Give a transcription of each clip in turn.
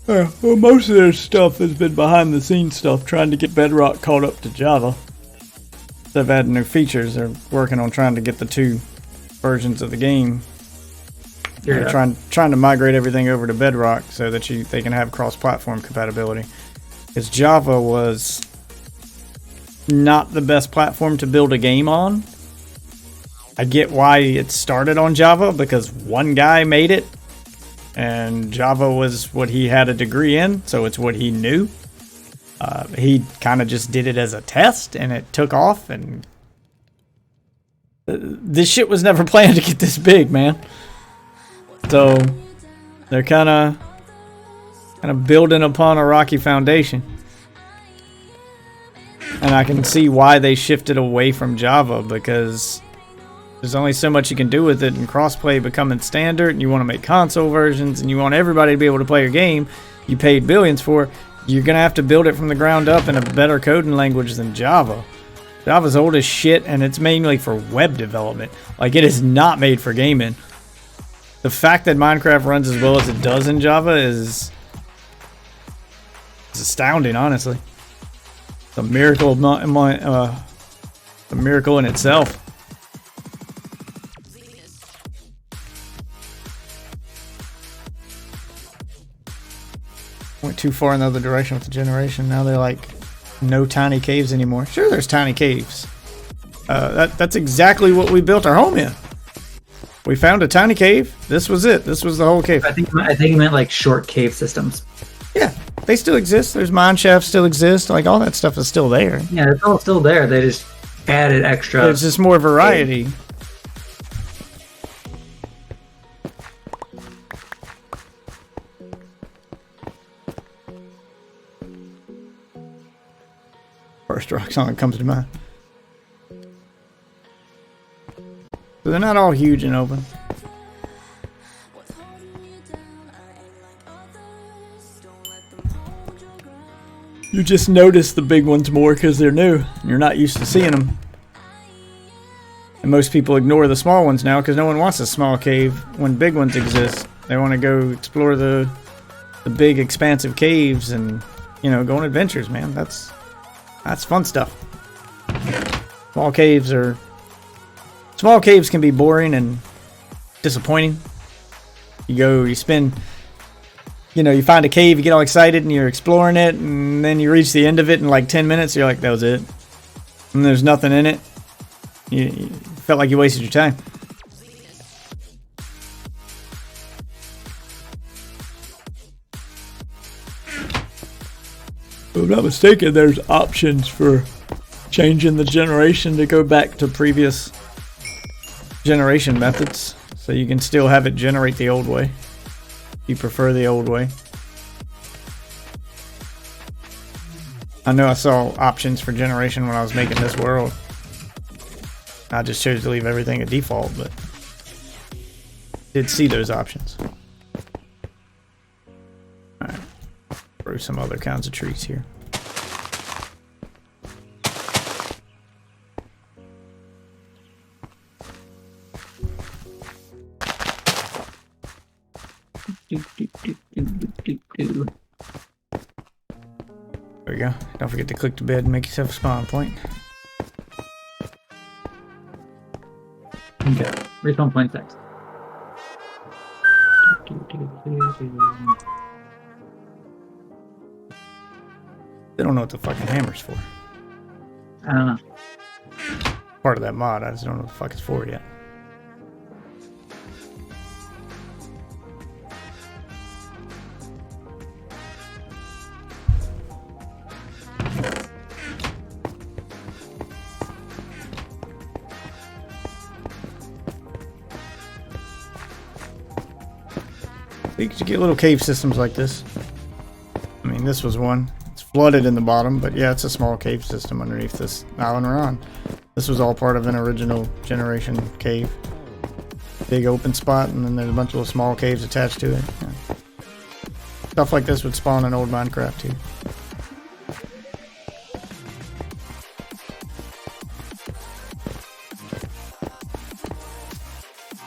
Well, most of their stuff has been behind the scenes stuff, trying to get Bedrock caught up to Java. They've added new features. They're working on trying to get the two versions of the game. They're trying to migrate everything over to Bedrock so that they can have cross-platform compatibility. Because Java was not the best platform to build a game on. I get why it started on Java, because one guy made it. And Java was what he had a degree in, so it's what he knew. He kind of just did it as a test, and it took off. And this shit was never planned to get this big, man. So they're kind of building upon a rocky foundation. And I can see why they shifted away from Java, because there's only so much you can do with it, and crossplay becoming standard, and you want to make console versions, and you want everybody to be able to play your game you paid billions for. You're going to have to build it from the ground up in a better coding language than Java. Java's old as shit, and it's mainly for web development. Like, it is not made for gaming. The fact that Minecraft runs as well as it does in Java is astounding, honestly. It's a miracle, a miracle in itself. Went too far in the other direction with the generation. Now they're like, no tiny caves anymore. Sure, there's tiny caves. That's exactly what we built our home in. We found a tiny cave. This was it. This was the whole cave. I think you meant like short cave systems. Yeah, they still exist. There's mine shafts still exist. Like, all that stuff is still there. Yeah, it's all still there. They just added extra. There's just more variety. First rock song that comes to mind. So they're not all huge and open. You just notice the big ones more because they're new. You're not used to seeing them. And most people ignore the small ones now because no one wants a small cave when big ones exist. They want to go explore the big expansive caves and, you know, go on adventures, man. That's fun stuff. Small caves can be boring and disappointing. You find a cave, you get all excited and you're exploring it, and then you reach the end of it in like 10 minutes, you're like, that was it. And there's nothing in it. You felt like you wasted your time. If I'm not mistaken, there's options for changing the generation to go back to previous generation methods. So you can still have it generate the old way. If you prefer the old way. I know I saw options for generation when I was making this world. I just chose to leave everything at default, but did see those options. Alright. Throw some other kinds of trees here. There we go. Don't forget to click to bed and make yourself a spawn point. Okay. Respawn point 6. They don't know what the fucking hammer's for. I don't know. Part of that mod, I just don't know what the fuck it's for yet. You could get little cave systems like this. I mean, this was one. It's flooded in the bottom, but yeah, it's a small cave system underneath this island we're on. This was all part of an original generation cave. Big open spot, and then there's a bunch of little small caves attached to it. Yeah. Stuff like this would spawn in old Minecraft too.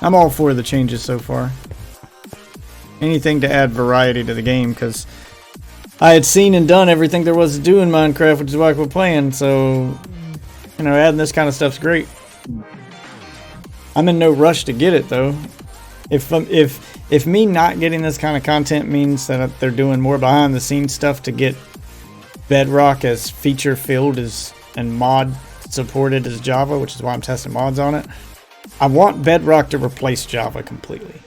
I'm all for the changes so far. Anything to add variety to the game, because I had seen and done everything there was to do in Minecraft, which is why we're playing. So, adding this kind of stuff's great. I'm in no rush to get it though. If me not getting this kind of content means that they're doing more behind the scenes stuff to get Bedrock as feature filled as and mod supported as Java, which is why I'm testing mods on it. I want Bedrock to replace Java completely,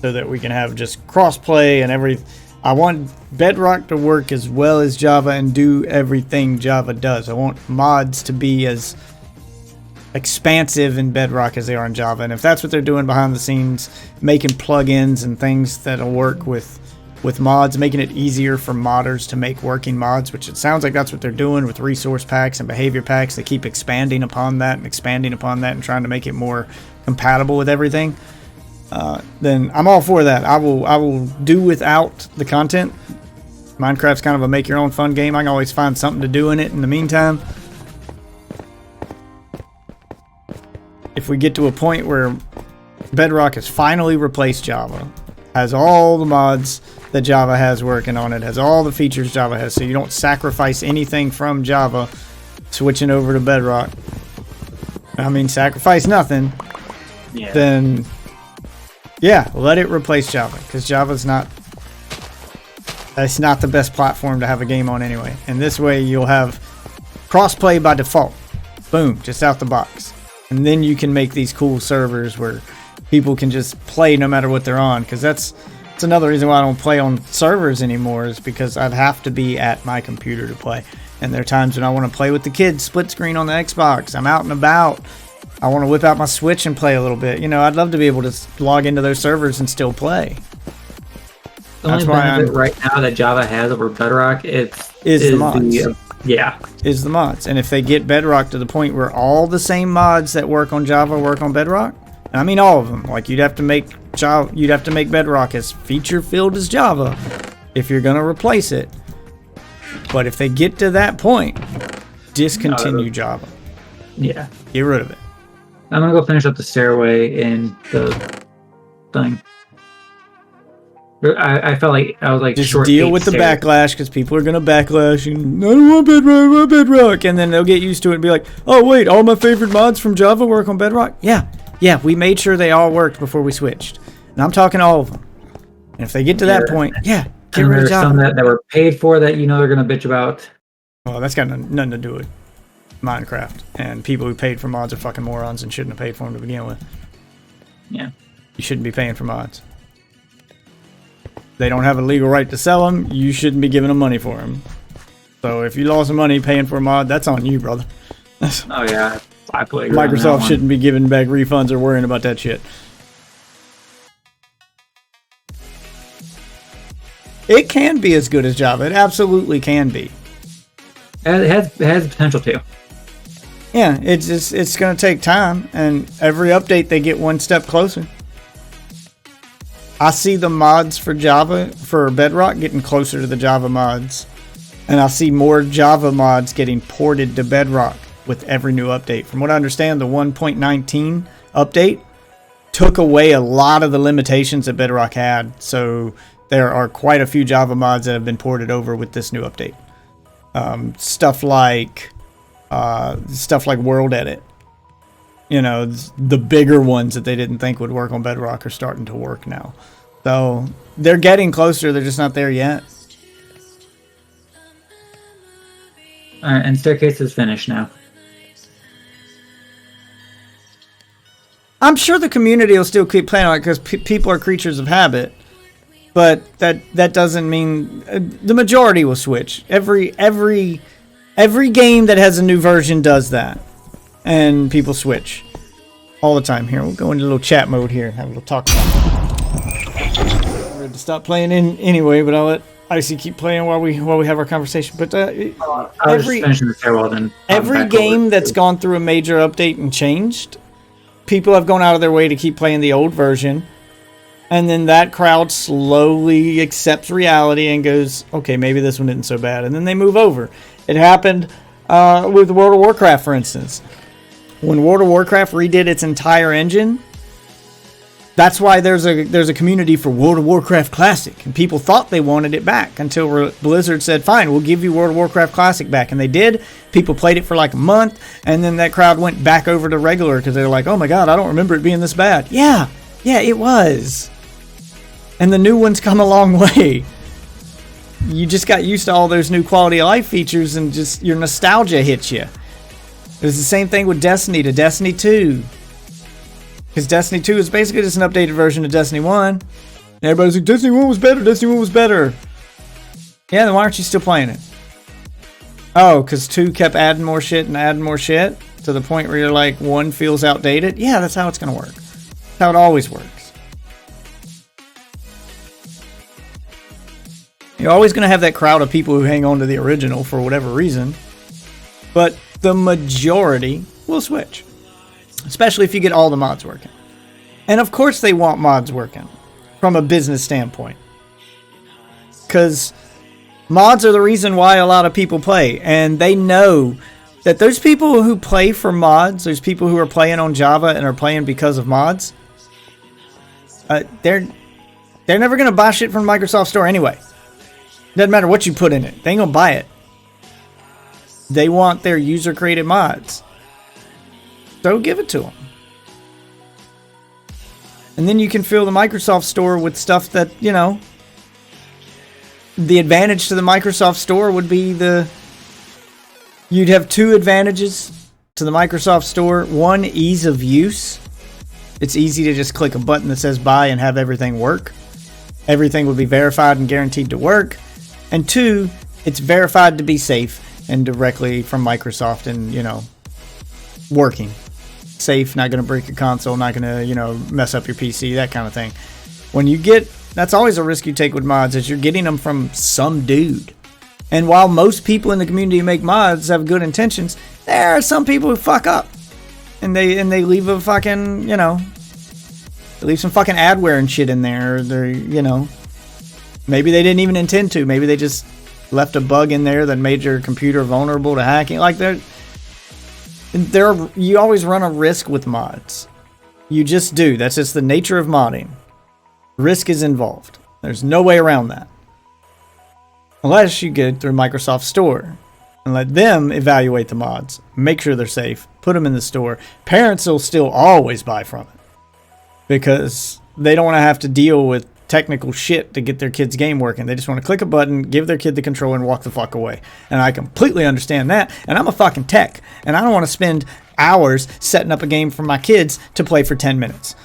so that we can have just crossplay and everything. I want Bedrock to work as well as Java and do everything Java does. I want mods to be as expansive in Bedrock as they are in Java. And if that's what they're doing behind the scenes, making plugins and things that'll work with mods, making it easier for modders to make working mods, which it sounds like that's what they're doing with resource packs and behavior packs. They keep expanding upon that and trying to make it more compatible with everything. Then I'm all for that. I will do without the content. Minecraft's kind of a make your own fun game. I can always find something to do in it in the meantime. If we get to a point where Bedrock has finally replaced Java, has all the mods that Java has working on it, has all the features Java has, so you don't sacrifice anything from Java switching over to Bedrock. I mean, sacrifice nothing. Yeah. Then, yeah, let it replace Java, because Java's not the best platform to have a game on anyway. And this way you'll have crossplay by default. Boom, just out the box. And then you can make these cool servers where people can just play no matter what they're on, because that's another reason why I don't play on servers anymore, is because I'd have to be at my computer to play. And there are times when I want to play with the kids, split screen on the Xbox. I'm out and about. I want to whip out my Switch and play a little bit. I'd love to be able to log into those servers and still play. The only benefit right now that Java has over Bedrock is the mods. Is the mods. And if they get Bedrock to the point where all the same mods that work on Java work on Bedrock, and I mean all of them, like you'd have to make Bedrock as feature filled as Java if you're going to replace it. But if they get to that point, discontinue Java. Yeah. Get rid of it. I'm gonna go finish up the stairway in the thing. I felt like I was like just short deal with the backlash, because people are gonna backlash and I don't want Bedrock, I want Bedrock, and then they'll get used to it and be like, oh wait, all my favorite mods from Java work on Bedrock. Yeah, we made sure they all worked before we switched, and I'm talking all of them. And if they get to that point, get rid of Java. Some that were paid for that they're gonna bitch about. Well, that's got nothing to do with Minecraft, and people who paid for mods are fucking morons and shouldn't have paid for them to begin with. Yeah, you shouldn't be paying for mods. They don't have a legal right to sell them. You shouldn't be giving them money for them. So if you lost some money paying for a mod, that's on you, brother. Oh yeah, I play. Microsoft shouldn't be giving back refunds or worrying about that shit. It can be as good as Java. It absolutely can be. It has potential to. Yeah, it's going to take time, and every update they get one step closer. I see the mods for Java, for Bedrock, getting closer to the Java mods. And I see more Java mods getting ported to Bedrock with every new update. From what I understand, the 1.19 update took away a lot of the limitations that Bedrock had. So there are quite a few Java mods that have been ported over with this new update. Stuff like World Edit. The bigger ones that they didn't think would work on Bedrock are starting to work now. So they're getting closer, they're just not there yet. Alright, and Staircase is finished now. I'm sure the community will still keep playing on it, because people are creatures of habit. But that doesn't mean the majority will switch. Every game that has a new version does that, and people switch all the time. Here, we'll go into a little chat mode here and have a little talk about it. I'm ready to stop playing in anyway, but I'll let Icy keep playing while we have our conversation. But every game that's gone through a major update and changed, people have gone out of their way to keep playing the old version. And then that crowd slowly accepts reality and goes, okay, maybe this one isn't so bad. And then they move over. It happened with World of Warcraft, for instance. When World of Warcraft redid its entire engine, That's why there's a community for World of Warcraft Classic, and people thought they wanted it back until Blizzard said, fine, we'll give you World of Warcraft Classic back. And they did. People played it for like a month, and then that crowd went back over to regular because they were like, oh my god, I don't remember it being this bad. Yeah, it was. And the new one's come a long way. You just got used to all those new quality of life features, and just your nostalgia hits you. It was the same thing with Destiny to Destiny 2. Because Destiny 2 is basically just an updated version of Destiny 1. And everybody's like, Destiny 1 was better, Destiny 1 was better. Yeah, then why aren't you still playing it? Oh, because 2 kept adding more shit and adding more shit to the point where you're like, 1 feels outdated? Yeah, that's how it's going to work. That's how it always works. You're always going to have that crowd of people who hang on to the original for whatever reason. But the majority will switch. Especially if you get all the mods working. And of course they want mods working from a business standpoint. Because mods are the reason why a lot of people play. And they know that those people who play for mods, those people who are playing on Java and are playing because of mods, they're never going to buy shit from Microsoft Store anyway. Doesn't matter what you put in it. They ain't going to buy it. They want their user-created mods. So give it to them. And then you can fill the Microsoft Store with stuff that, you know, the advantage to the Microsoft Store would be you'd have 2 advantages to the Microsoft Store. 1, ease of use. It's easy to just click a button that says buy and have everything work. Everything would be verified and guaranteed to work. And 2, it's verified to be safe and directly from Microsoft and, you know, working. Safe, not going to break your console, not going to, you know, mess up your PC, that kind of thing. When you get, that's always a risk you take with mods, is you're getting them from some dude. And while most people in the community who make mods have good intentions, there are some people who fuck up. And they leave a fucking, you know, they leave some fucking adware and shit in there. Or they're, you know, maybe they didn't even intend to. Maybe they just left a bug in there that made your computer vulnerable to hacking. Like, you always run a risk with mods. You just do. That's just the nature of modding. Risk is involved. There's no way around that. Unless you get it through Microsoft Store and let them evaluate the mods, make sure they're safe, put them in the store. Parents will still always buy from it because they don't want to have to deal with technical shit to get their kid's game working. They just want to click a button, give their kid the controller, and walk the fuck away. And I completely understand that. And I'm a fucking tech. And I don't want to spend hours setting up a game for my kids to play for 10 minutes.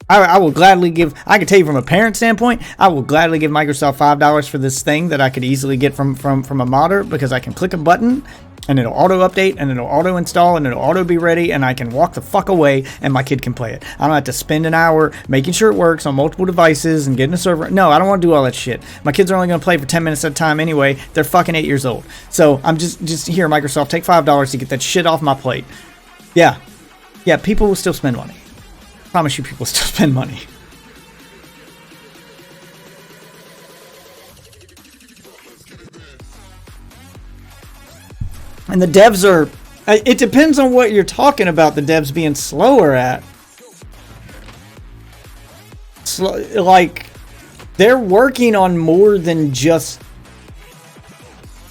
I will gladly give, I can tell you from a parent standpoint, I will gladly give Microsoft $5 for this thing that I could easily get from a modder, because I can click a button and it'll auto update and it'll auto install and it'll auto be ready, and I can walk the fuck away and my kid can play it. I don't have to spend an hour making sure it works on multiple devices and getting a server. No, I don't want to do all that shit. My kids are only going to play for 10 minutes at a time anyway. They're fucking 8 years old. So I'm just here, Microsoft, take $5 to get that shit off my plate. Yeah, people will still spend money. I promise you, people still spend money. And the devs are, it depends on what you're talking about, the devs being slower at. Like, they're working on more than just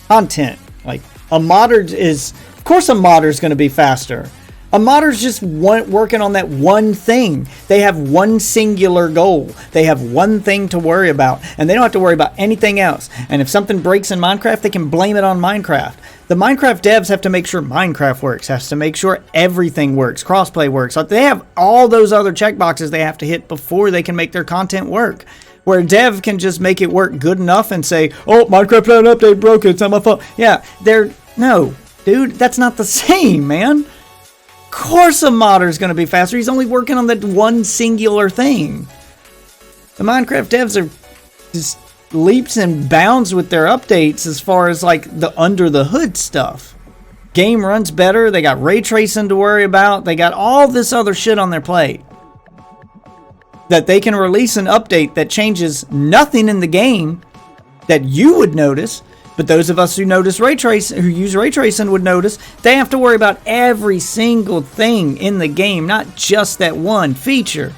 content. Like, a modder is, of course a modder is going to be faster. A modder's just working on that one thing. They have one singular goal. They have one thing to worry about, and they don't have to worry about anything else. And if something breaks in Minecraft, they can blame it on Minecraft. The Minecraft devs have to make sure Minecraft works, has to make sure everything works, crossplay works. Like, they have all those other checkboxes they have to hit before they can make their content work. Where a dev can just make it work good enough and say, oh, Minecraft had an update, broke it, it's not my fault. Yeah, no, dude, that's not the same, man. Of course a modder is going to be faster. He's only working on that one singular thing. The Minecraft devs are just leaps and bounds with their updates as far as like the under the hood stuff. Game runs better. They got ray tracing to worry about. They got all this other shit on their plate. That they can release an update that changes nothing in the game that you would notice. But those of us who use ray tracing would notice. They have to worry about every single thing in the game, not just that one feature.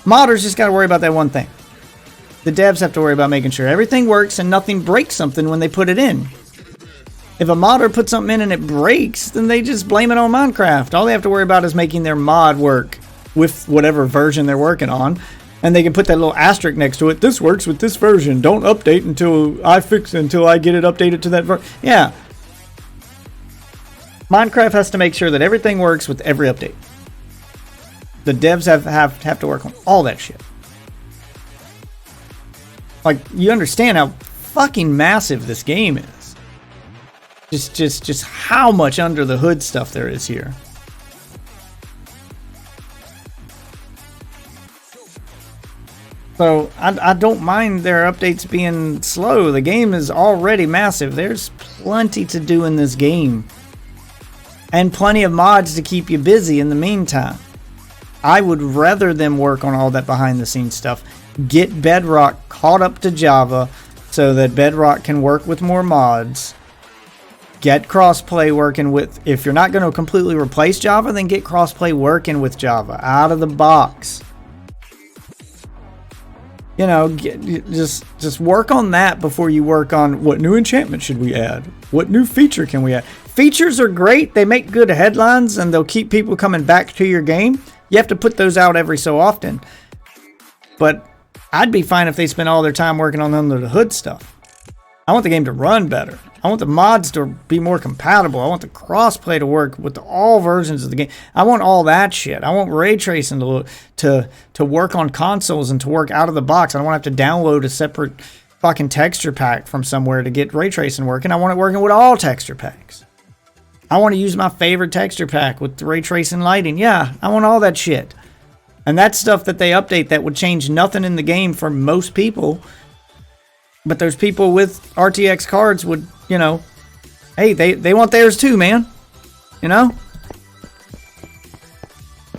Modders just got to worry about that one thing. The devs have to worry about making sure everything works and nothing breaks something when they put it in. If a modder puts something in and it breaks, then they just blame it on Minecraft. All they have to worry about is making their mod work with whatever version they're working on. And they can put that little asterisk next to it. This works with this version. Don't update until I get it updated to that version. Yeah. Minecraft has to make sure that everything works with every update. The devs have to work on all that shit. Like, you understand how fucking massive this game is. Just how much under the hood stuff there is here. So, I don't mind their updates being slow. The game is already massive. There's plenty to do in this game. And plenty of mods to keep you busy in the meantime. I would rather them work on all that behind the scenes stuff. Get Bedrock caught up to Java so that Bedrock can work with more mods. Get crossplay working with... If you're not going to completely replace Java, then get crossplay working with Java out of the box. You know, just work on that before you work on what new enchantment should we add? What new feature can we add? Features are great. They make good headlines and they'll keep people coming back to your game. You have to put those out every so often. But I'd be fine if they spent all their time working on under the hood stuff. I want the game to run better. I want the mods to be more compatible. I want the crossplay to work with all versions of the game. I want all that shit. I want ray tracing to work on consoles and to work out of the box. I don't want to have to download a separate fucking texture pack from somewhere to get ray tracing working. I want it working with all texture packs. I want to use my favorite texture pack with ray tracing lighting. Yeah, I want all that shit. And that's stuff that they update that would change nothing in the game for most people. But those people with RTX cards would, you know, hey, they want theirs too, man. You know?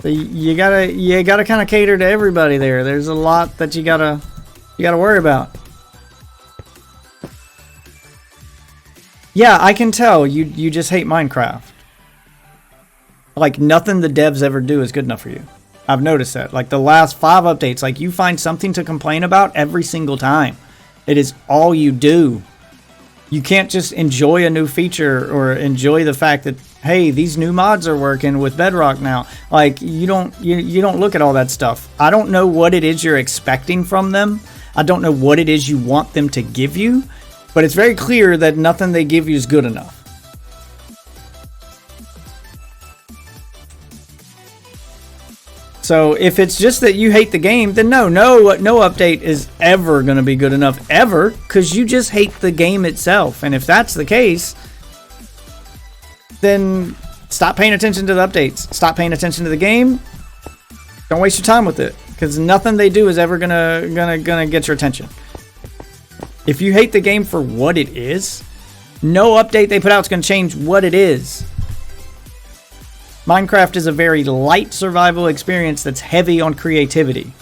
So you gotta kind of cater to everybody there. There's a lot that you gotta worry about. Yeah, I can tell you just hate Minecraft. Like, nothing the devs ever do is good enough for you. I've noticed that. Like, the last 5 updates, like, you find something to complain about every single time. It is all you do. You can't just enjoy a new feature or enjoy the fact that, hey, these new mods are working with Bedrock now. Like, you don't look at all that stuff. I don't know what it is you're expecting from them. I don't know what it is you want them to give you. But it's very clear that nothing they give you is good enough. So if it's just that you hate the game, then no update is ever going to be good enough, ever, because you just hate the game itself. And if that's the case, then stop paying attention to the updates. Stop paying attention to the game. Don't waste your time with it, because nothing they do is ever gonna get your attention. If you hate the game for what it is, no update they put out is going to change what it is. Minecraft is a very light survival experience that's heavy on creativity.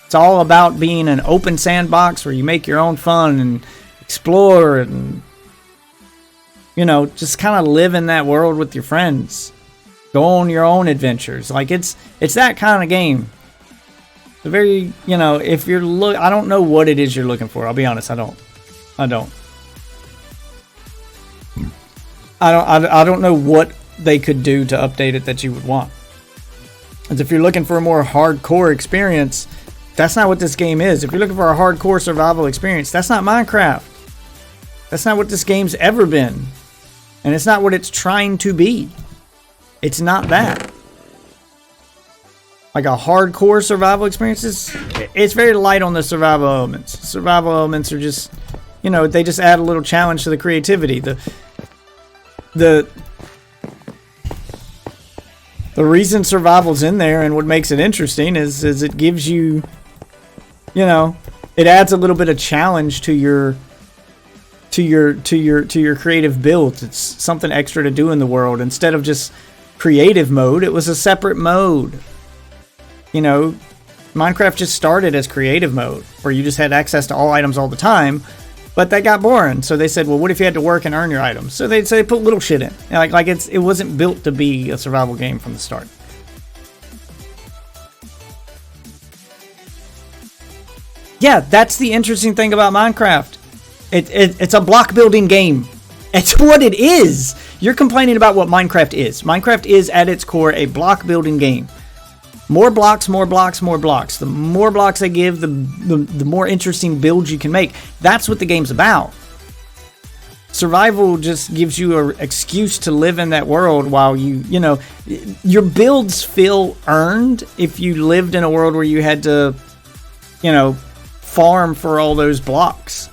It's all about being an open sandbox where you make your own fun and explore and, you know, just kind of live in that world with your friends. Go on your own adventures. Like, it's that kind of game. The very, you know, if you're I don't know what it is you're looking for. I'll be honest, I don't. I don't know what they could do to update it that you would want. As if you're looking for a more hardcore experience, that's not what this game is. If you're looking for a hardcore survival experience, that's not Minecraft. That's not what this game's ever been. And it's not what it's trying to be. It's not that. Like a hardcore survival experience, it's very light on the survival elements. Survival elements are just, you know, they just add a little challenge to the creativity. The reason survival's in there and what makes it interesting is it gives you, you know, it adds a little bit of challenge to your creative build. It's something extra to do in the world. Instead of just creative mode, it was a separate mode. You know, Minecraft just started as creative mode, where you just had access to all items all the time, but that got boring. So they said, well, what if you had to work and earn your items? So they put little shit in. Like it wasn't built to be a survival game from the start. Yeah, that's the interesting thing about Minecraft. It's a block building game. It's what it is. You're complaining about what Minecraft is. Minecraft is at its core a block building game. More blocks, more blocks, more blocks. The more blocks they give, the more interesting builds you can make. That's what the game's about. Survival just gives you an excuse to live in that world while you know, your builds feel earned if you lived in a world where you had to, you know, farm for all those blocks.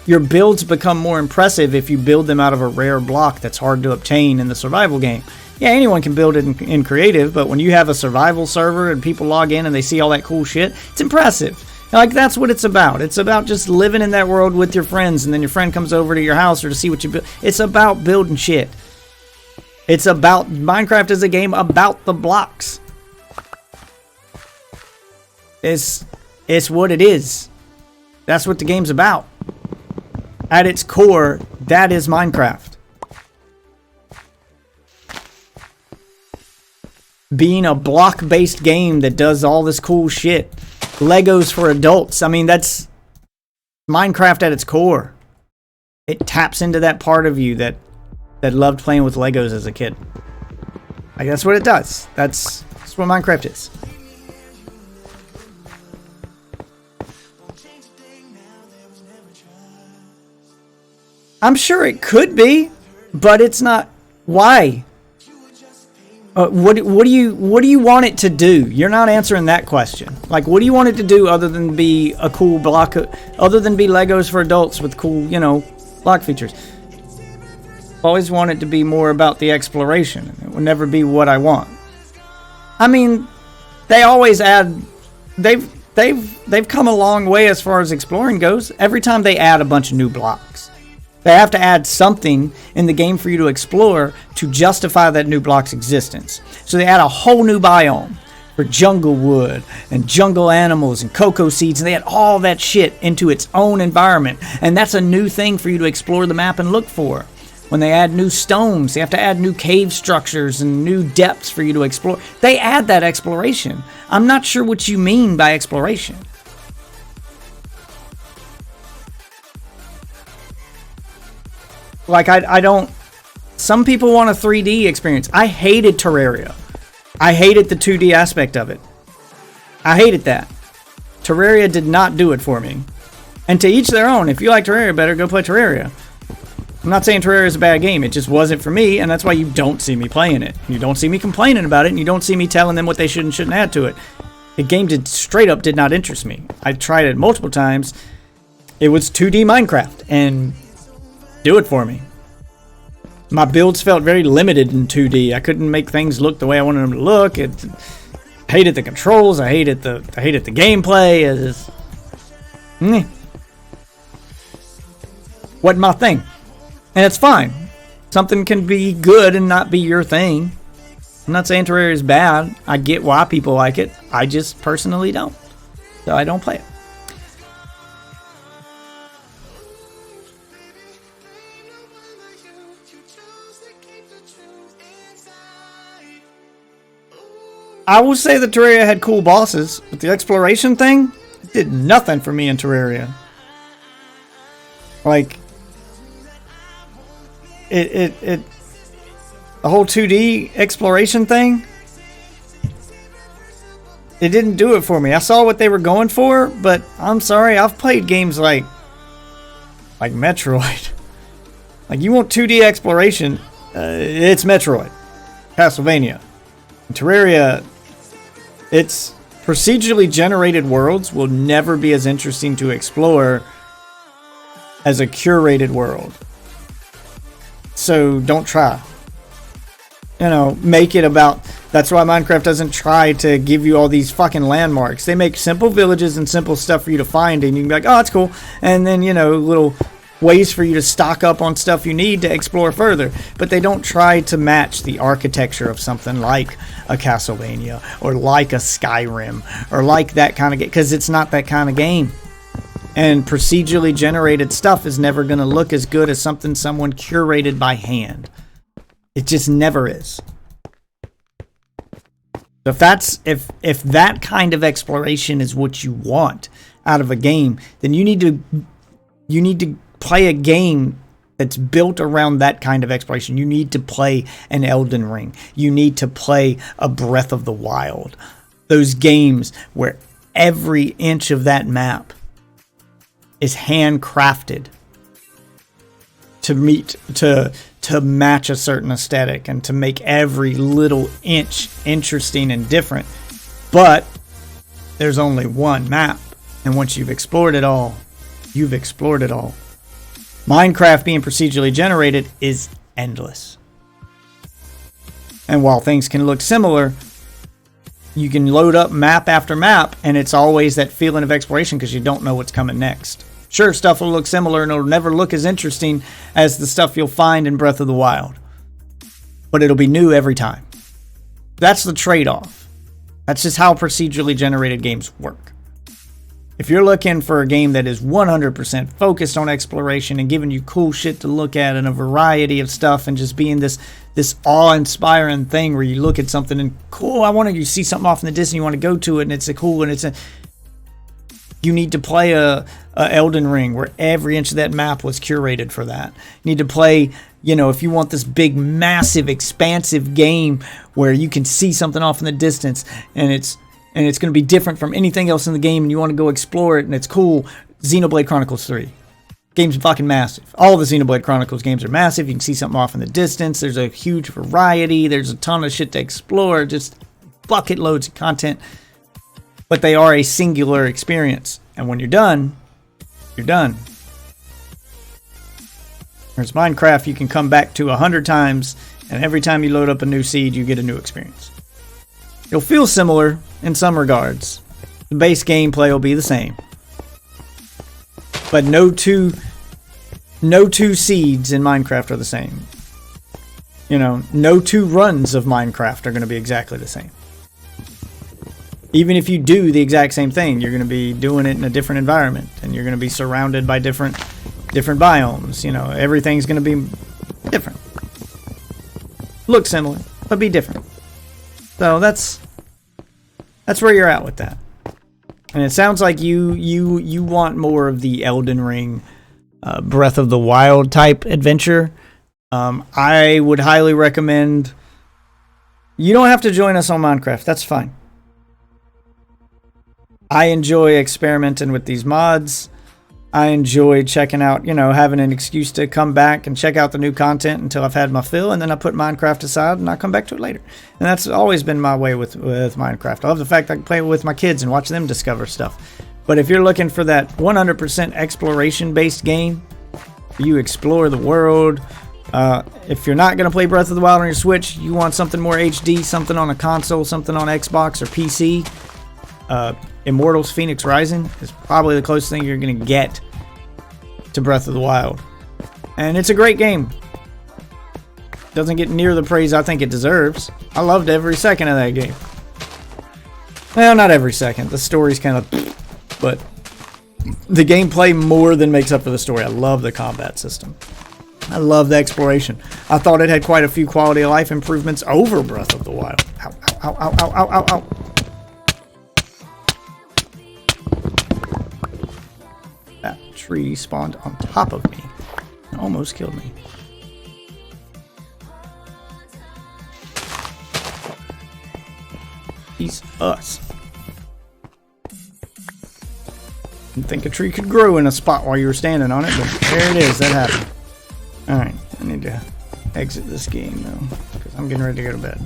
Your builds become more impressive if you build them out of a rare block that's hard to obtain in the survival game. Yeah, anyone can build it in creative, but when you have a survival server and people log in and they see all that cool shit, it's impressive. Like, that's what it's about. It's about just living in that world with your friends, and then your friend comes over to your house or to see what you build. It's about building shit. It's about, Minecraft is a game about the blocks. It's what it is. That's what the game's about. At its core, that is Minecraft. Being a block-based game that does all this cool shit. Legos for adults. I mean, that's Minecraft at its core. It taps into that part of you that loved playing with Legos as a kid. Like, that's what it does. That's what Minecraft is. I'm sure it could be, but it's not. Why? What do you want it to do? You're not answering that question. Like, what do you want it to do other than be a cool block, other than be Legos for adults with cool, you know, block features? I've always wanted to be more about the exploration. It would never be what I want. I mean, they always add. They've come a long way as far as exploring goes. Every time they add a bunch of new blocks. They have to add something in the game for you to explore to justify that new block's existence. So they add a whole new biome for jungle wood and jungle animals and cocoa seeds, and they add all that shit into its own environment. And that's a new thing for you to explore the map and look for. When they add new stones, they have to add new cave structures and new depths for you to explore. They add that exploration. I'm not sure what you mean by exploration. Like, I don't... Some people want a 3D experience. I hated Terraria. I hated the 2D aspect of it. I hated that. Terraria did not do it for me. And to each their own. If you like Terraria better, go play Terraria. I'm not saying Terraria is a bad game. It just wasn't for me, and that's why you don't see me playing it. You don't see me complaining about it, and you don't see me telling them what they should and shouldn't add to it. The game straight up did not interest me. I tried it multiple times. It was 2D Minecraft, and... do it for me. My builds felt very limited in 2D. I couldn't make things look the way I wanted them to look. I hated the controls. I hated the gameplay. It just, wasn't my thing. And it's fine. Something can be good and not be your thing. I'm not saying Terraria is bad. I get why people like it. I just personally don't. So I don't play it. I will say that Terraria had cool bosses, but the exploration thing did nothing for me in Terraria. Like, the whole 2D exploration thing, it didn't do it for me. I saw what they were going for, but I'm sorry, I've played games like Metroid. Like, you want 2D exploration, it's Metroid, Castlevania. In Terraria, it's procedurally generated worlds will never be as interesting to explore as a curated world. So don't try. You know, make it about... That's why Minecraft doesn't try to give you all these fucking landmarks. They make simple villages and simple stuff for you to find, and you can be like, oh, that's cool. And then, you know, little ways for you to stock up on stuff you need to explore further. But they don't try to match the architecture of something like a Castlevania or like a Skyrim or like that kind of game, because it's not that kind of game. And procedurally generated stuff is never going to look as good as something someone curated by hand. It just never is. So if that kind of exploration is what you want, out of a game, then you need to play a game that's built around that kind of exploration. You need to play an Elden Ring. You need to play a Breath of the Wild. Those games where every inch of that map is handcrafted to match a certain aesthetic and to make every little inch interesting and different. But there's only one map, and once you've explored it all, you've explored it all. Minecraft being procedurally generated is endless. And while things can look similar, you can load up map after map, and it's always that feeling of exploration because you don't know what's coming next. Sure, stuff will look similar and it'll never look as interesting as the stuff you'll find in Breath of the Wild. But it'll be new every time. That's the trade-off. That's just how procedurally generated games work. If you're looking for a game that is 100% focused on exploration and giving you cool shit to look at and a variety of stuff and just being this awe-inspiring thing where you look at something and cool, you see something off in the distance, you want to go to it, and it's a cool, and you need to play a Elden Ring where every inch of that map was curated for that. You need to play, if you want this big, massive, expansive game where you can see something off in the distance and it's going to be different from anything else in the game and you want to go explore it and it's cool, Xenoblade Chronicles 3. Game's fucking massive. All the Xenoblade Chronicles games are massive. You can see something off in the distance. There's a huge variety. There's a ton of shit to explore. Just bucket loads of content. But they are a singular experience. And when you're done, you're done. Whereas Minecraft, you can come back to 100 times, and every time you load up a new seed, you get a new experience. It'll feel similar in some regards. The base gameplay will be the same. But no two seeds in Minecraft are the same. No two runs of Minecraft are going to be exactly the same. Even if you do the exact same thing, you're going to be doing it in a different environment, and you're going to be surrounded by different biomes. Everything's going to be different. Look similar, but be different. So that's where you're at with that. And it sounds like you want more of the Elden Ring, Breath of the Wild type adventure. I would highly recommend. You don't have to join us on Minecraft. That's fine. I enjoy experimenting with these mods. I enjoy checking out, having an excuse to come back and check out the new content until I've had my fill, and then I put Minecraft aside and I come back to it later. And that's always been my way with Minecraft. I love the fact that I can play with my kids and watch them discover stuff. But if you're looking for that 100% exploration-based game, you explore the world. If you're not going to play Breath of the Wild on your Switch, you want something more HD, something on a console, something on Xbox or PC, Immortals Phoenix Rising is probably the closest thing you're going to get to Breath of the Wild. And it's a great game. Doesn't get near the praise I think it deserves. I loved every second of that game. Well, not every second. The story's kind of... But the gameplay more than makes up for the story. I love the combat system. I love the exploration. I thought it had quite a few quality of life improvements over Breath of the Wild. Ow, ow, ow, ow, ow, ow, ow. That tree spawned on top of me and almost killed me. He's us. Didn't think a tree could grow in a spot while you were standing on it, but there it is. That happened. Alright, I need to exit this game though, because I'm getting ready to go to bed.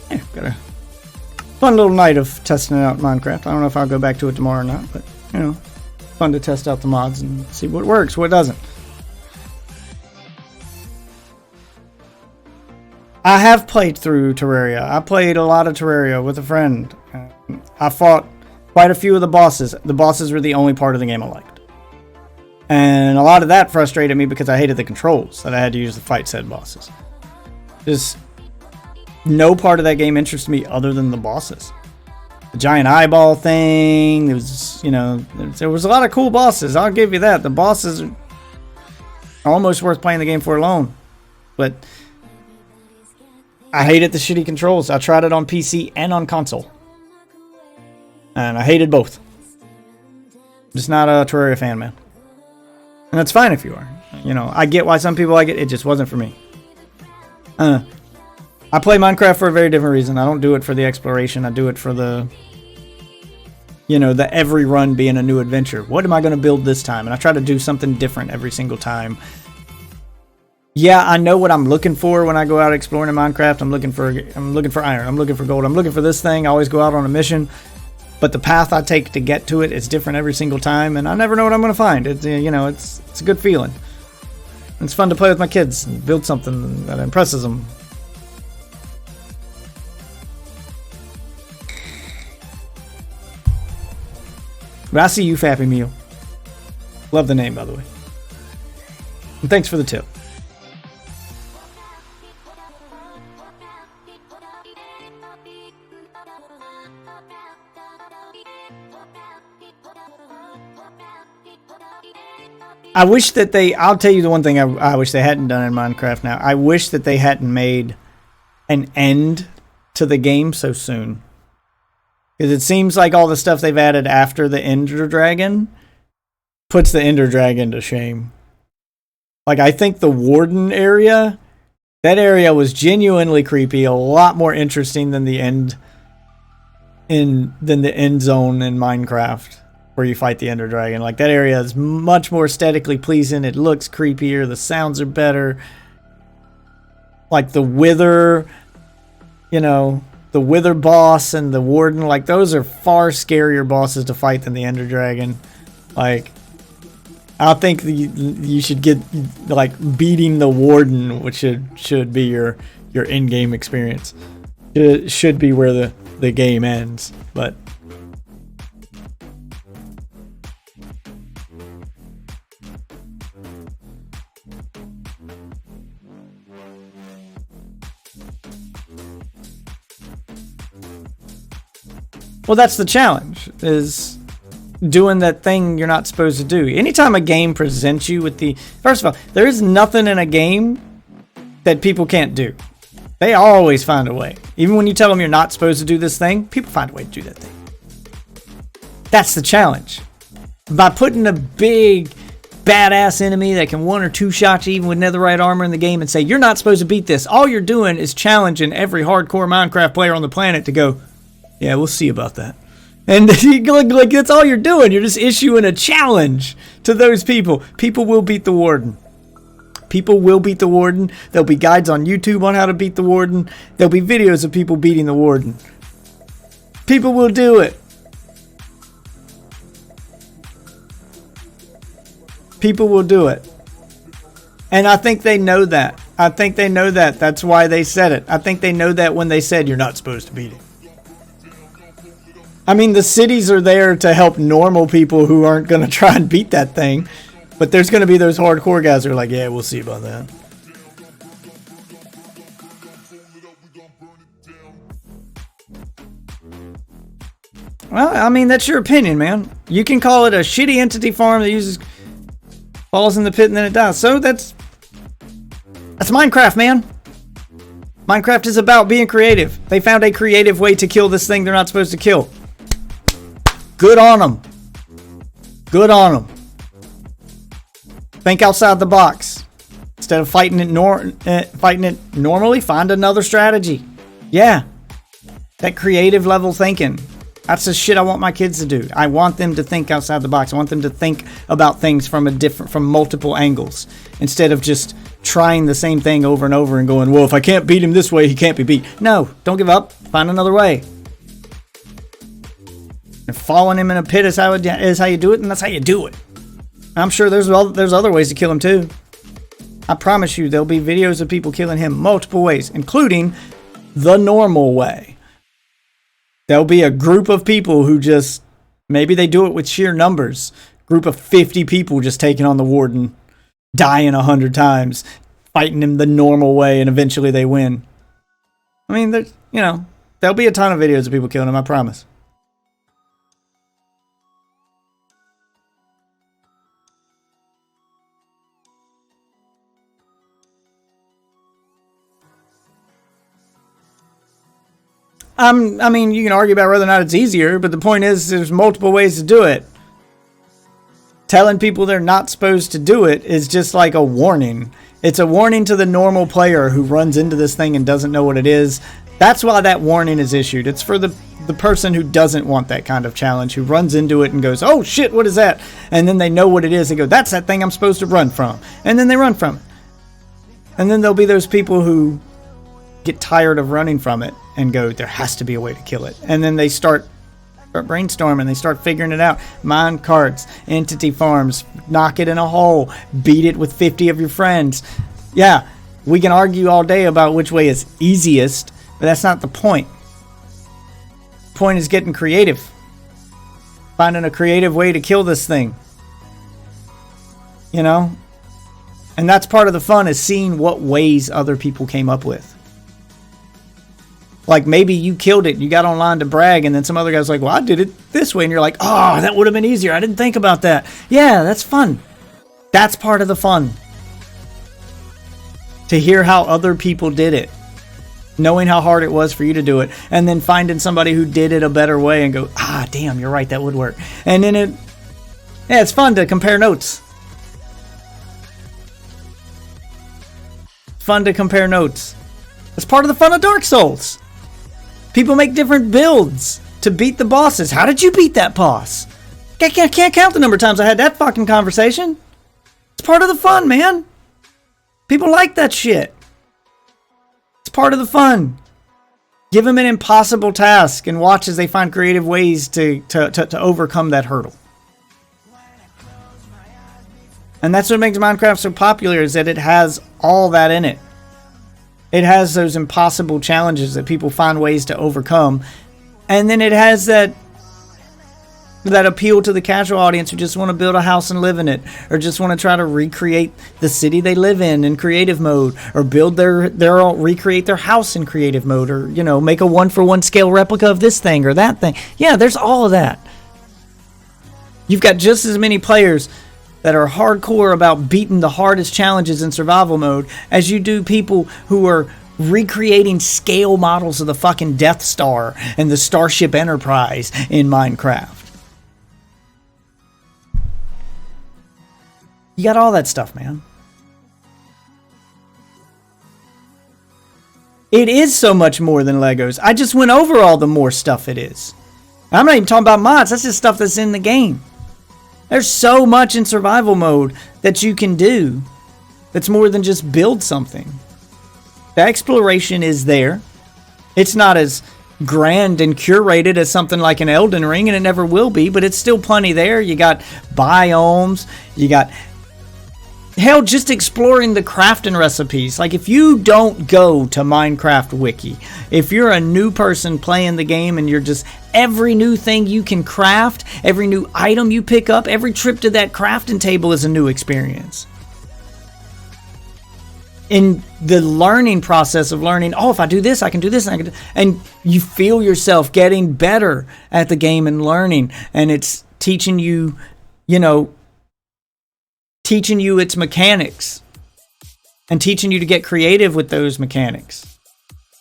Yeah, got a fun little night of testing out Minecraft. I don't know if I'll go back to it tomorrow or not, but fun to test out the mods and see what works, what doesn't. I have played through Terraria. I played a lot of Terraria with a friend. I fought quite a few of the bosses. The bosses were the only part of the game I liked. And a lot of that frustrated me because I hated the controls that I had to use to fight said bosses. Just no part of that game interested me other than the bosses. The giant eyeball thing, there was, there was a lot of cool bosses. I'll give you that. The bosses are almost worth playing the game for alone. But I hated the shitty controls. I tried it on PC and on console. And I hated both. Just not a Terraria fan, man. And that's fine if you are. You know, I get why some people like it. It just wasn't for me. I play Minecraft for a very different reason. I don't do it for the exploration. I do it for the, you know, the every run being a new adventure. What am I going to build this time? And I try to do something different every single time. Yeah, I know what I'm looking for when I go out exploring in Minecraft. I'm looking for iron. I'm looking for gold. I'm looking for this thing. I always go out on a mission. But the path I take to get to it is different every single time, and I never know what I'm going to find. It's, you know, it's a good feeling. It's fun to play with my kids and build something that impresses them. But I see you, Fappy Meal. Love the name, by the way. And thanks for the tip. I wish that I'll tell you the one thing I wish they hadn't done in Minecraft now. I wish that they hadn't made an end to the game so soon. Because it seems like all the stuff they've added after the Ender Dragon puts the Ender Dragon to shame. Like, I think the Warden area, that area was genuinely creepy, a lot more interesting than the end zone in Minecraft, where you fight the Ender Dragon. Like, that area is much more aesthetically pleasing. It looks creepier. The sounds are better. Like, the Wither, you know, the Wither boss and the Warden, like, those are far scarier bosses to fight than the Ender Dragon. Like, I think you should get, like, beating the Warden, which should be your in-game experience. It should be where the game ends, but... Well, that's the challenge, is doing that thing you're not supposed to do. Anytime a game presents you with the... First of all, there is nothing in a game that people can't do. They always find a way. Even when you tell them you're not supposed to do this thing, people find a way to do that thing. That's the challenge. By putting a big, badass enemy that can one or two shots you even with netherite armor in the game and say, you're not supposed to beat this, all you're doing is challenging every hardcore Minecraft player on the planet to go, yeah, we'll see about that. And like that's all you're doing. You're just issuing a challenge to those people. People will beat the Warden. People will beat the Warden. There'll be guides on YouTube on how to beat the Warden. There'll be videos of people beating the Warden. People will do it. People will do it. And I think they know that. I think they know that. That's why they said it. I think they know that when they said you're not supposed to beat it. I mean, the cities are there to help normal people who aren't going to try and beat that thing. But there's going to be those hardcore guys who are like, yeah, we'll see about that. Well, I mean, that's your opinion, man. You can call it a shitty entity farm that falls in the pit and then it dies. So that's Minecraft, man. Minecraft is about being creative. They found a creative way to kill this thing they're not supposed to kill. Good on them. Good on them. Think outside the box. Instead of fighting it normally, find another strategy. Yeah. That creative level thinking. That's the shit I want my kids to do. I want them to think outside the box. I want them to think about things from multiple angles. Instead of just trying the same thing over and over and going, well, if I can't beat him this way, he can't be beat. No, don't give up. Find another way. If falling him in a pit is how you do it, then that's how you do it. I'm sure there's other ways to kill him too. I promise you there'll be videos of people killing him multiple ways, including the normal way. There'll be a group of people who just, maybe they do it with sheer numbers. Group of 50 people just taking on the Warden, dying 100 times, fighting him the normal way, and eventually they win. I mean, there'll be a ton of videos of people killing him, I promise. I mean, you can argue about whether or not it's easier, but the point is there's multiple ways to do it. Telling people they're not supposed to do it is just like a warning. It's a warning to the normal player who runs into this thing and doesn't know what it is. That's why that warning is issued. It's for the person who doesn't want that kind of challenge, who runs into it and goes, oh shit, what is that? And then they know what it is. They go, that's that thing I'm supposed to run from. And then they run from it. And then there'll be those people who get tired of running from it and go, there has to be a way to kill it. And then they start brainstorming, they start figuring it out. Mine carts, entity farms, knock it in a hole, beat it with 50 of your friends. Yeah, we can argue all day about which way is easiest, but that's not the point. The point is getting creative. Finding a creative way to kill this thing. You know? And that's part of the fun, is seeing what ways other people came up with. Like, maybe you killed it, you got online to brag, and then some other guy's like, well, I did it this way. And you're like, oh, that would have been easier. I didn't think about that. Yeah, that's fun. That's part of the fun. To hear how other people did it. Knowing how hard it was for you to do it. And then finding somebody who did it a better way and go, ah, damn, you're right, that would work. And then it's fun to compare notes. Fun to compare notes. It's part of the fun of Dark Souls. People make different builds to beat the bosses. How did you beat that boss? Can't count the number of times I had that fucking conversation. It's part of the fun, man. People like that shit. It's part of the fun. Give them an impossible task and watch as they find creative ways to overcome that hurdle. And that's what makes Minecraft so popular, is that it has all that in it. It has those impossible challenges that people find ways to overcome. And then it has that appeal to the casual audience who just want to build a house and live in it, or just want to try to recreate the city they live in creative mode, or build recreate their house in creative mode, or, you know, make a 1-for-1 scale replica of this thing or that thing. Yeah, there's all of that. You've got just as many players that are hardcore about beating the hardest challenges in survival mode as you do people who are recreating scale models of the fucking Death Star and the Starship Enterprise in Minecraft. You got all that stuff, man. It is so much more than Legos. I just went over all the more stuff it is. I'm not even talking about mods. That's just stuff that's in the game. There's so much in survival mode that you can do that's more than just build something. The exploration is there. It's not as grand and curated as something like an Elden Ring, and it never will be, but it's still plenty there. You got biomes, you got... Hell, just exploring the crafting recipes. Like, if you don't go to Minecraft Wiki, if you're a new person playing the game and you're just... Every new thing you can craft, every new item you pick up, every trip to that crafting table is a new experience. In the learning process of learning, oh, if I do this, I can do this, and you feel yourself getting better at the game and learning, and it's teaching you, teaching you its mechanics, and teaching you to get creative with those mechanics.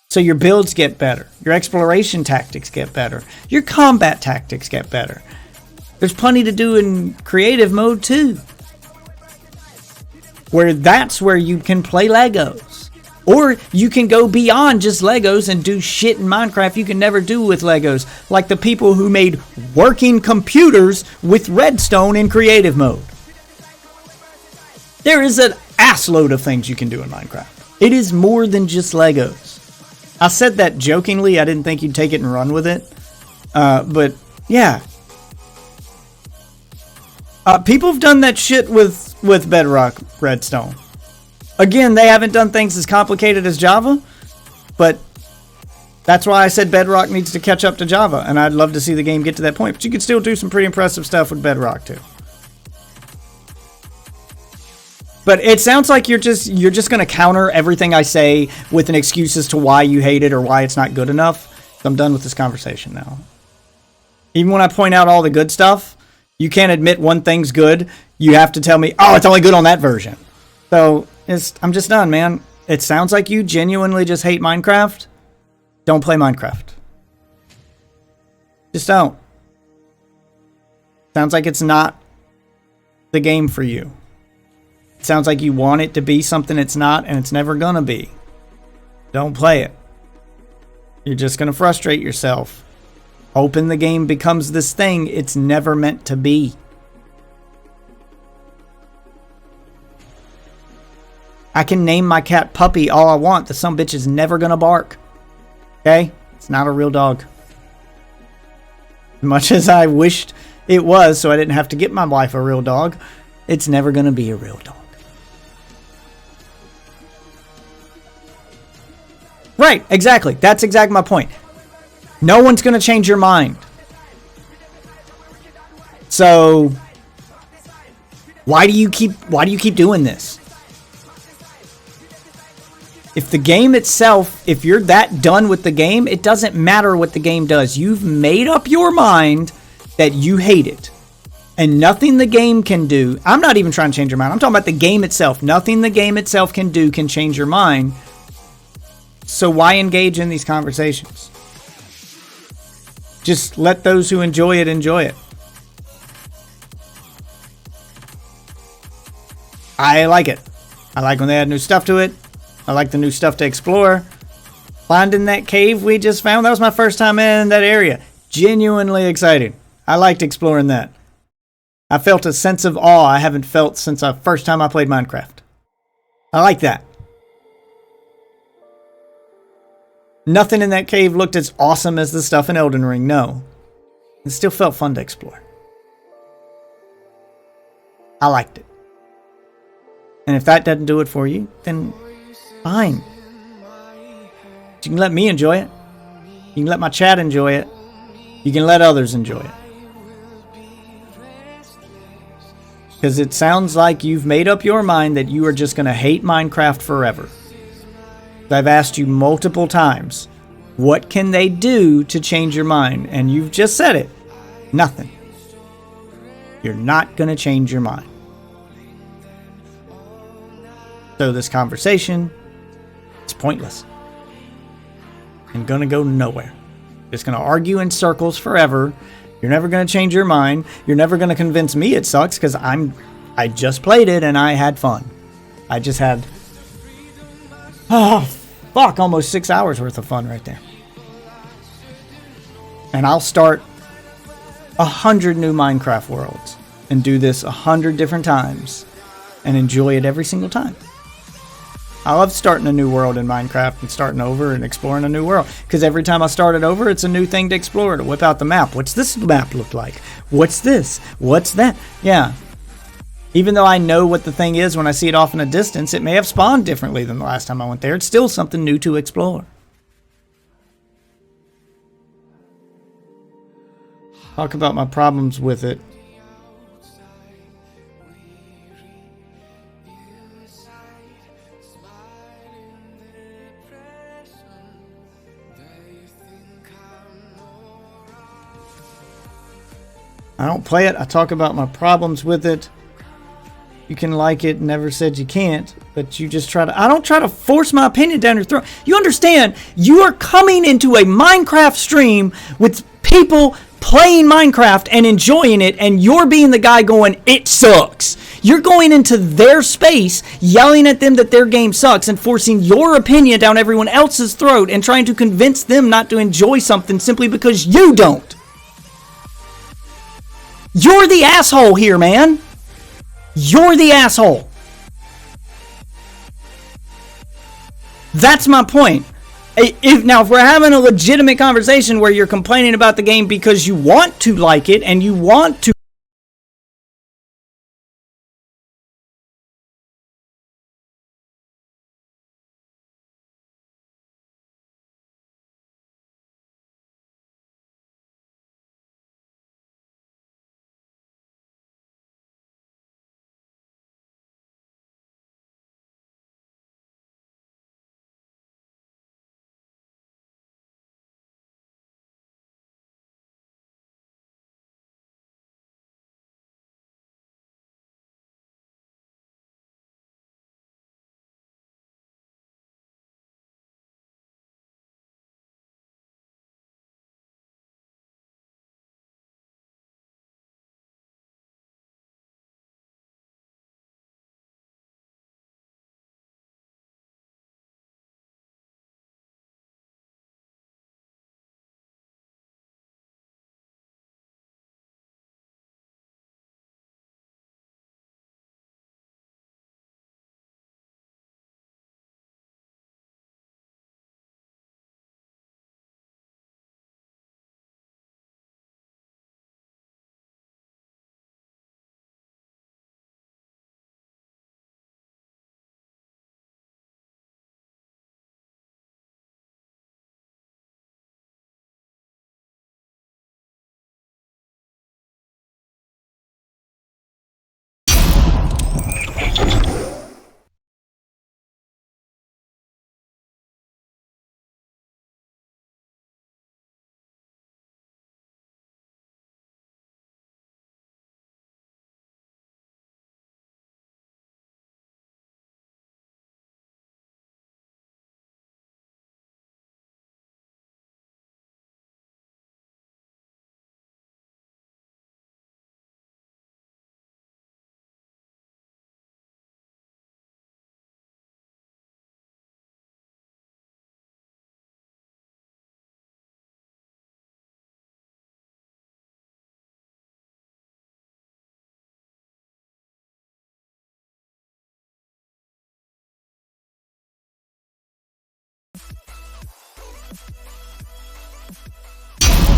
So your builds get better, your exploration tactics get better, your combat tactics get better. There's plenty to do in creative mode too. That's where you can play Legos. Or you can go beyond just Legos and do shit in Minecraft you can never do with Legos. Like the people who made working computers with redstone in creative mode. There is an assload of things you can do in Minecraft. It is more than just Legos. I said that jokingly. I didn't think you'd take it and run with it. But yeah. People have done that shit with Bedrock Redstone. Again, they haven't done things as complicated as Java, but that's why I said Bedrock needs to catch up to Java, and I'd love to see the game get to that point. But you could still do some pretty impressive stuff with Bedrock too. But it sounds like you're just going to counter everything I say with an excuse as to why you hate it or why it's not good enough. So I'm done with this conversation now. Even when I point out all the good stuff, you can't admit one thing's good. You have to tell me, oh, it's only good on that version. So I'm just done, man. It sounds like you genuinely just hate Minecraft. Don't play Minecraft. Just don't. Sounds like it's not the game for you. It sounds like you want it to be something it's not, and it's never gonna be. Don't play it. You're just gonna frustrate yourself, hoping the game becomes this thing it's never meant to be. I can name my cat Puppy all I want. The sumbitch is never gonna bark. Okay? It's not a real dog. As much as I wished it was so I didn't have to get my wife a real dog, it's never gonna be a real dog. Right, exactly. That's exactly my point. No one's gonna change your mind. So why do you keep doing this? If the game itself, if you're that done with the game, it doesn't matter what the game does. You've made up your mind that you hate it. And nothing the game can do, I'm not even trying to change your mind. I'm talking about the game itself. Nothing the game itself can do can change your mind. So why engage in these conversations? Just let those who enjoy it enjoy it. I like it. I like when they add new stuff to it. I like the new stuff to explore. Finding that cave we just found, that was my first time in that area. Genuinely exciting. I liked exploring that. I felt a sense of awe I haven't felt since the first time I played Minecraft. I like that. Nothing in that cave looked as awesome as the stuff in Elden Ring, no. It still felt fun to explore. I liked it. And if that doesn't do it for you, then fine. You can let me enjoy it. You can let my chat enjoy it. You can let others enjoy it. Because it sounds like you've made up your mind that you are just going to hate Minecraft forever. I've asked you multiple times, what can they do to change your mind? And you've just said it. Nothing. You're not going to change your mind. So this conversation is pointless. And going to go nowhere. Just going to argue in circles forever. You're never going to change your mind. You're never going to convince me it sucks because I just played it and I had fun. I just had almost 6 hours worth of fun right there. And I'll start 100 new Minecraft worlds and do this 100 different times and enjoy it every single time. I love starting a new world in Minecraft and starting over and exploring a new world. Because every time I start it over, it's a new thing to explore, to whip out the map. What's this map look like? What's this? What's that? Yeah. Even though I know what the thing is when I see it off in a distance, it may have spawned differently than the last time I went there. It's still something new to explore. Talk about my problems with it. I don't play it. I talk about my problems with it. You can like it. Never said you can't. But you just try to... I don't try to force my opinion down your throat. You understand? You are coming into a Minecraft stream with people playing Minecraft and enjoying it. And you're being the guy going, it sucks. You're going into their space, yelling at them that their game sucks and forcing your opinion down everyone else's throat and trying to convince them not to enjoy something simply because you don't. You're the asshole here, man. You're the asshole. That's my point. If we're having a legitimate conversation where you're complaining about the game because you want to like it and you want to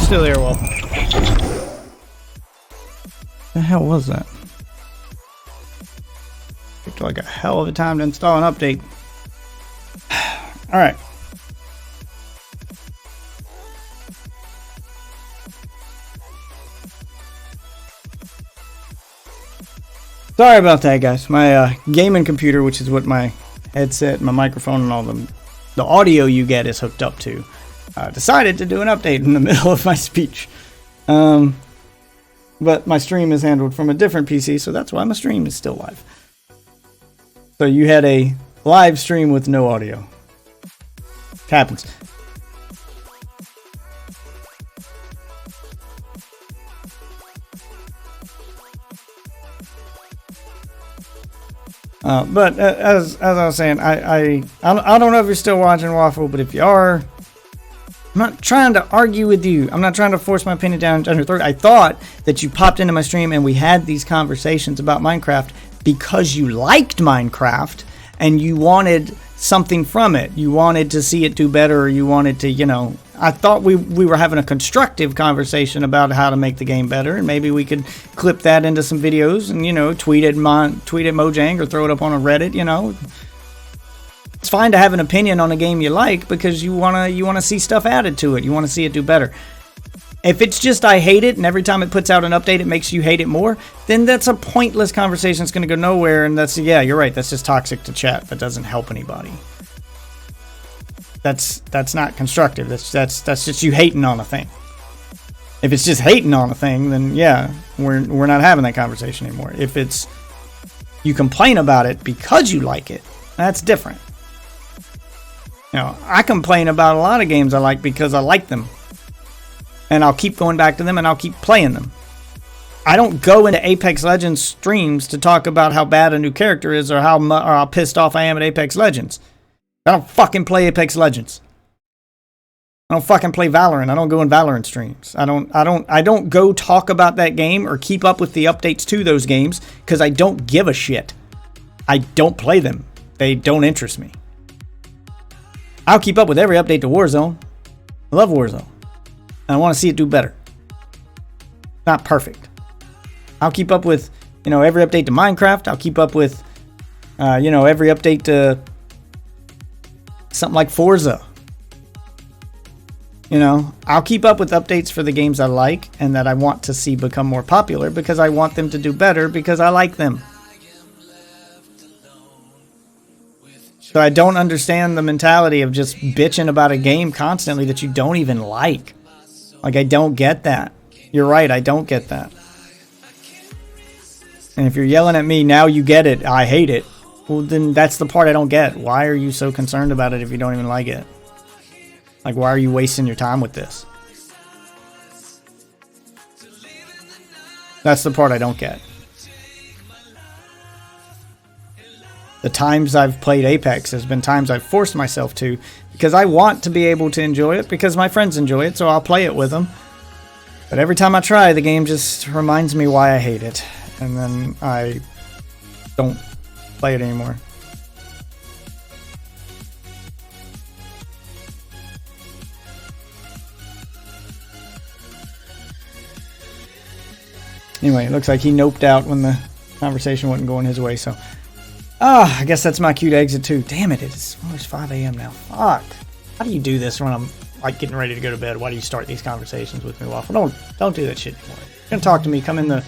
still here, Wolf. The hell was that? Took like a hell of a time to install an update. Alright. Sorry about that, guys. My gaming computer, which is what my headset, my microphone, and all the audio you get is hooked up to, decided to do an update in the middle of my speech. But my stream is handled from a different PC, so that's why my stream is still live. So you had a live stream with no audio. It happens. But as I was saying, I don't know if you're still watching Waffle, but if you are, I'm not trying to argue with you. I'm not trying to force my opinion down your throat. I thought that you popped into my stream and we had these conversations about Minecraft because you liked Minecraft and you wanted something from it. You wanted to see it do better, or you wanted to, you know, I thought we were having a constructive conversation about how to make the game better, and maybe we could clip that into some videos and, you know, tweet at Mojang or throw it up on a Reddit, you know. It's fine to have an opinion on a game you like because you wanna see stuff added to it. You want to see it do better. If it's just I hate it and every time it puts out an update it makes you hate it more, then that's a pointless conversation. It's going to go nowhere, and that's, yeah, you're right, that's just toxic to chat. That doesn't help anybody. That's not constructive. That's just you hating on a thing. If it's just hating on a thing, then yeah, we're not having that conversation anymore. If it's you complain about it because you like it, that's different. You know, I complain about a lot of games I like because I like them. And I'll keep going back to them and I'll keep playing them. I don't go into Apex Legends streams to talk about how bad a new character is or how pissed off I am at Apex Legends. I don't fucking play Apex Legends. I don't fucking play Valorant. I don't go in Valorant streams. I don't go talk about that game or keep up with the updates to those games because I don't give a shit. I don't play them. They don't interest me. I'll keep up with every update to Warzone. I love Warzone. And I want to see it do better. Not perfect. I'll keep up with, you know, every update to Minecraft. I'll keep up with, you know, every update to something like Forza. You know, I'll keep up with updates for the games I like and that I want to see become more popular because I want them to do better because I like them. So I don't understand the mentality of just bitching about a game constantly that you don't even like. Like, I don't get that. You're right, I don't get that. And if you're yelling at me, now you get it, I hate it. Well, then that's the part I don't get. Why are you so concerned about it if you don't even like it? Like, why are you wasting your time with this? That's the part I don't get. The times I've played Apex has been times I've forced myself to because I want to be able to enjoy it because my friends enjoy it, so I'll play it with them. But every time I try, the game just reminds me why I hate it, and then I don't play it anymore. Anyway, it looks like he noped out when the conversation wasn't going his way, so... I guess that's my cue to exit too. Damn it, it's almost 5 a.m. now. Fuck. How do you do this when I'm like getting ready to go to bed? Why do you start these conversations with me, Waffle? Don't do that shit anymore. If you're gonna talk to me, come in the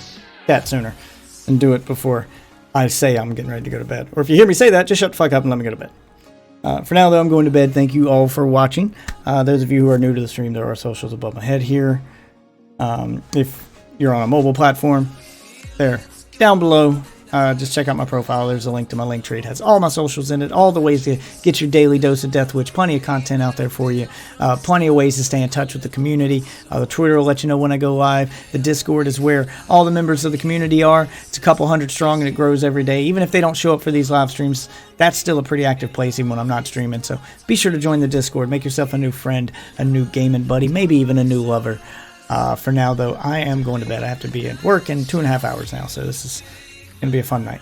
chat sooner and do it before I say I'm getting ready to go to bed. Or if you hear me say that, just shut the fuck up and let me go to bed. For now, though, I'm going to bed. Thank you all for watching. Those of you who are new to the stream, there are socials above my head here. If you're on a mobile platform, they're down below. Just check out my profile. There's a link to my link tree. It has all my socials in it, all the ways to get your daily dose of Deathwitch. Plenty of content out there for you. Plenty of ways to stay in touch with the community. The Twitter will let you know when I go live. The Discord is where all the members of the community are. It's a couple hundred strong and it grows every day. Even if they don't show up for these live streams, that's still a pretty active place even when I'm not streaming. So be sure to join the Discord. Make yourself a new friend, a new gaming buddy, maybe even a new lover. For now, though, I am going to bed. I have to be at work in 2.5 hours now, so this is going to be a fun night.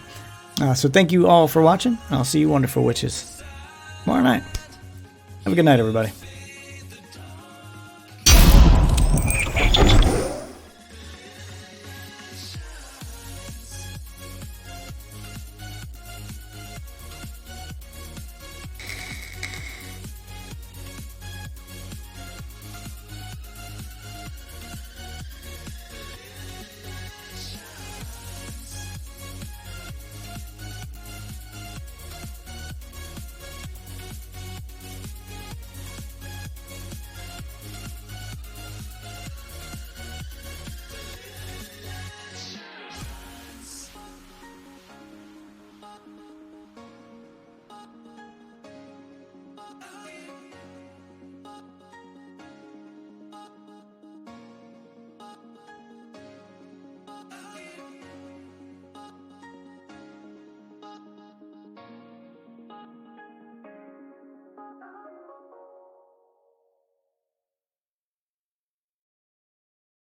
So thank you all for watching. I'll see you wonderful witches tomorrow night. Have a good night, everybody.